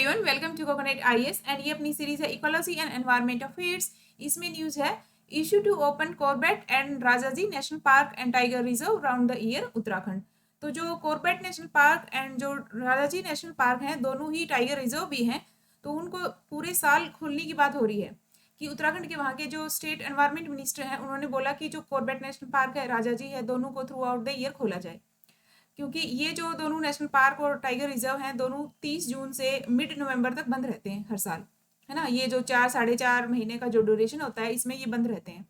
Everyone, welcome to coconut IAS and ये अपनी series है इकोलॉजी एंड एनवायरनमेंट अफेयर्स। इसमें न्यूज है issue to open Corbett and Rajaji national park and tiger reserve round the year Uttarakhand. तो जो Corbett national park and जो Rajaji national park हैं दोनों ही टाइगर रिजर्व भी हैं, तो उनको पूरे साल खोलने की बात हो रही है कि उत्तराखंड के वहाँ के जो स्टेट एनवायरनमेंट मिनिस्टर हैं उन्होंने बोला कि जो कॉर्बेट नेशनल पार्क है, राजाजी है, दोनों को थ्रू आउट द ईयर खोला जाए, क्योंकि ये जो दोनों नेशनल पार्क और टाइगर रिजर्व हैं दोनों 30 जून से मिड नवंबर तक बंद रहते हैं हर साल, है ना। ये जो 4 साढ़े 4 महीने का जो ड्यूरेशन होता है इसमें ये बंद रहते हैं।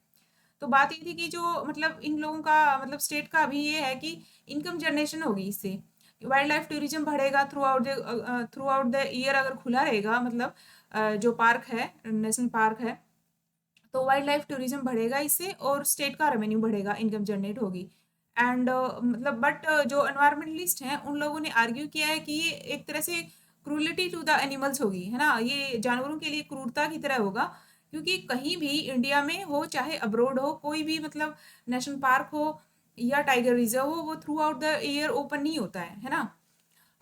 तो बात ये थी कि जो मतलब इन लोगों का मतलब स्टेट का अभी ये है कि इनकम जनरेशन होगी इससे, वाइल्ड लाइफ टूरिज्म बढ़ेगा थ्रू आउट द ईयर। अगर खुला रहेगा मतलब जो पार्क है, नेशनल पार्क है, तो वाइल्ड लाइफ टूरिज्म बढ़ेगा इससे और स्टेट का रेवेन्यू बढ़ेगा, इनकम जनरेट होगी। एंड मतलब बट जो एनवायरमेंटलिस्ट हैं उन लोगों ने आर्ग्यू किया है कि ये एक तरह से क्रूलिटी टू द एनिमल्स होगी, है ना। ये जानवरों के लिए क्रूरता की तरह होगा, क्योंकि कहीं भी इंडिया में हो चाहे अब्रोड हो, कोई भी मतलब नेशनल पार्क हो या टाइगर रिजर्व हो, वो through out the year open नहीं होता है ना।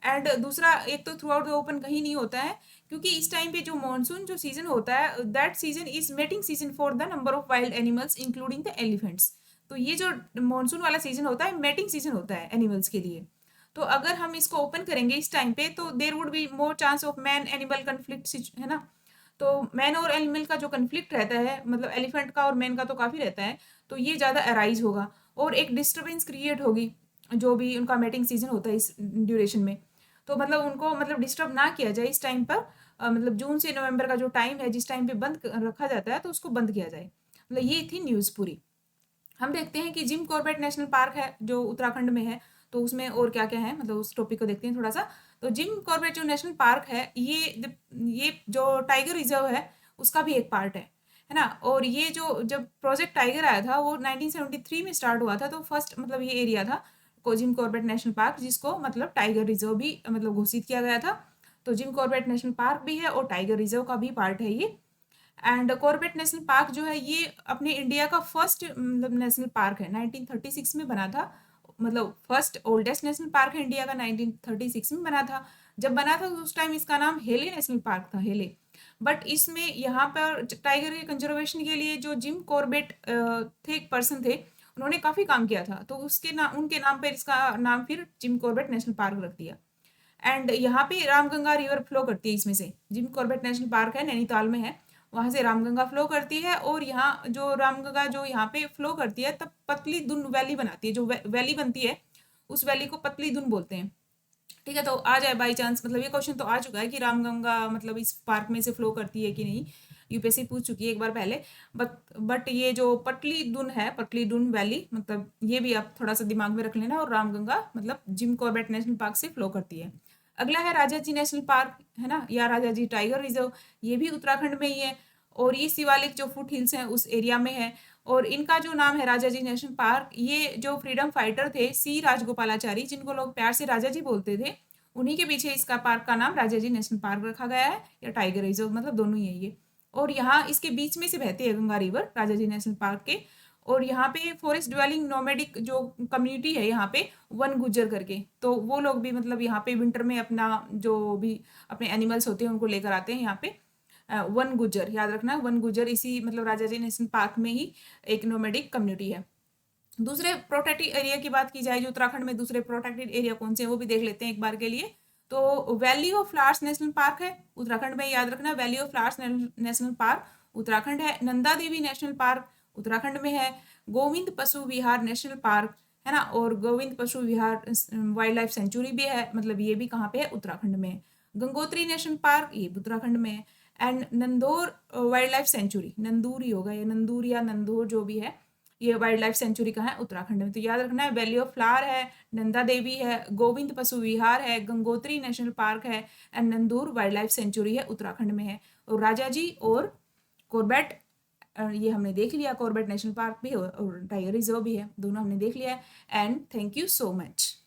एंड दूसरा, एक तो थ्रू आउट द ओपन कहीं नहीं होता है क्योंकि इस टाइम पे जो मॉनसून जो सीजन होता है, that season is mating season for the number of wild animals including the elephants. तो ये जो मॉनसून वाला सीजन होता है मेटिंग सीजन होता है एनिमल्स के लिए। तो अगर हम इसको ओपन करेंगे इस टाइम पे तो there would be more chance of man animal conflict, है ना। तो मैन और एनिमल का जो कन्फ्लिक्ट रहता है, मतलब एलिफेंट का और मैन का तो काफ़ी रहता है, तो ये ज़्यादा अराइज होगा और एक डिस्टर्बेंस क्रिएट होगी जो भी उनका मेटिंग सीजन होता है इस ड्यूरेशन में। तो मतलब उनको मतलब डिस्टर्ब ना किया जाए इस टाइम पर, मतलब जून से नवंबर का जो टाइम है जिस टाइम पे रखा जाता है तो उसको बंद किया जाए। मतलब ये थी न्यूज़ पूरी। हम देखते हैं कि जिम कॉर्बेट नेशनल पार्क है जो उत्तराखंड में है, तो उसमें और क्या क्या है, मतलब उस टॉपिक को देखते हैं थोड़ा सा। तो जिम कॉर्बेट जो नेशनल पार्क है, ये जो टाइगर रिजर्व है उसका भी एक पार्ट है ना। और ये जो जब प्रोजेक्ट टाइगर आया था वो 1973 में स्टार्ट हुआ था, तो फर्स्ट मतलब ये एरिया था जिम कॉर्बेट नेशनल पार्क, जिसको मतलब टाइगर रिजर्व भी मतलब घोषित किया गया था। तो जिम कॉर्बेट नेशनल पार्क भी है और टाइगर रिजर्व का भी पार्ट है ये। एंड कॉर्बेट नेशनल पार्क जो है ये अपने इंडिया का फर्स्ट मतलब नेशनल पार्क है, 1936 में बना था। मतलब फर्स्ट ओल्डेस्ट नेशनल पार्क है इंडिया का, 1936 में बना था। जब बना था तो उस टाइम इसका नाम हेले नेशनल पार्क था, हेले। बट इसमें यहाँ पर टाइगर के कंजर्वेशन के लिए जो जिम कॉर्बेट थे, एक पर्सन थे, उन्होंने काफ़ी काम किया था, तो उनके नाम पर इसका नाम फिर जिम कॉर्बेट नेशनल पार्क रख दिया। एंड यहाँ पे रामगंगा रिवर फ्लो करती है इसमें से। जिम कॉर्बेट नेशनल पार्क है, नैनीताल में है, वहाँ से रामगंगा फ्लो करती है। और यहाँ जो रामगंगा जो यहाँ पे फ्लो करती है तब पतली दुन वैली बनाती है, जो वैली बनती है उस वैली को पतली दुन बोलते हैं। ठीक है, तो आ जाए बाई चांस, मतलब ये क्वेश्चन तो आ चुका है कि रामगंगा मतलब इस पार्क में से फ्लो करती है कि नहीं, यूपीएससी पूछ चुकी है एक बार पहले। बट ये जो पतली दुन है, पतली दुन वैली, मतलब ये भी आप थोड़ा सा दिमाग में रख लेना। और रामगंगा मतलब जिम कॉर्बेट नेशनल पार्क से फ्लो करती है। अगला है राजाजी नेशनल पार्क, है ना, या राजाजी टाइगर रिजर्व, ये भी उत्तराखंड में ही है और ये शिवालिक जो फुट हिल्स हैं उस एरिया में है। और इनका जो नाम है राजाजी नेशनल पार्क, ये जो फ्रीडम फाइटर थे सी राजगोपालाचारी, जिनको लोग प्यार से राजा जी बोलते थे, उन्हीं के पीछे इसका पार्क का नाम राजाजी नेशनल पार्क रखा गया है, या टाइगर रिजर्व, मतलब दोनों ही है ये। और यहाँ इसके बीच में से बहती है Ganga river Rajaji national park के। और यहाँ पे फॉरेस्ट ड्वेलिंग नोमेडिक जो कम्युनिटी है यहाँ पे, वन गुज्जर करके, तो वो लोग भी मतलब यहाँ पे विंटर में अपना जो भी अपने एनिमल्स होते हैं उनको लेकर आते हैं यहाँ पे। वन गुज्जर याद रखना, वन गुज्जर इसी मतलब राजाजी नेशनल पार्क में ही एक नोमेडिक कम्युनिटी है। दूसरे प्रोटेक्टेड एरिया की बात की जाए जो उत्तराखंड में, दूसरे प्रोटेक्टेड एरिया कौन से हैं वो भी देख लेते हैं एक बार के लिए। तो valley of flowers national park है उत्तराखंड में, याद रखना, valley of flowers national park Uttarakhand है। नंदा देवी नेशनल पार्क उत्तराखंड में है। गोविंद पशु विहार नेशनल पार्क, है ना, और गोविंद पशु विहार वाइल्ड लाइफ सेंचुरी भी है, मतलब ये भी कहाँ पे है, उत्तराखंड में है। गंगोत्री नेशनल पार्क ये भी उत्तराखंड में है। And Nandhaur wildlife sanctuary, Nandur ही होगा ये, नंदूर या नंदौर जो भी है, ये वाइल्ड लाइफ सेंचुरी कहाँ है, उत्तराखंड में। तो याद रखना है, वैली ऑफ फ्लावर है, नंदा देवी है, गोविंद पशु विहार है, गंगोत्री नेशनल पार्क है, and Nandur wild life sanctuary है, उत्तराखंड में है। और राजाजी और कॉर्बेट ये हमने देख लिया, कॉर्बेट नेशनल पार्क भी और टाइगर रिजर्व भी है, दोनों हमने देख लिया है। And thank you so much.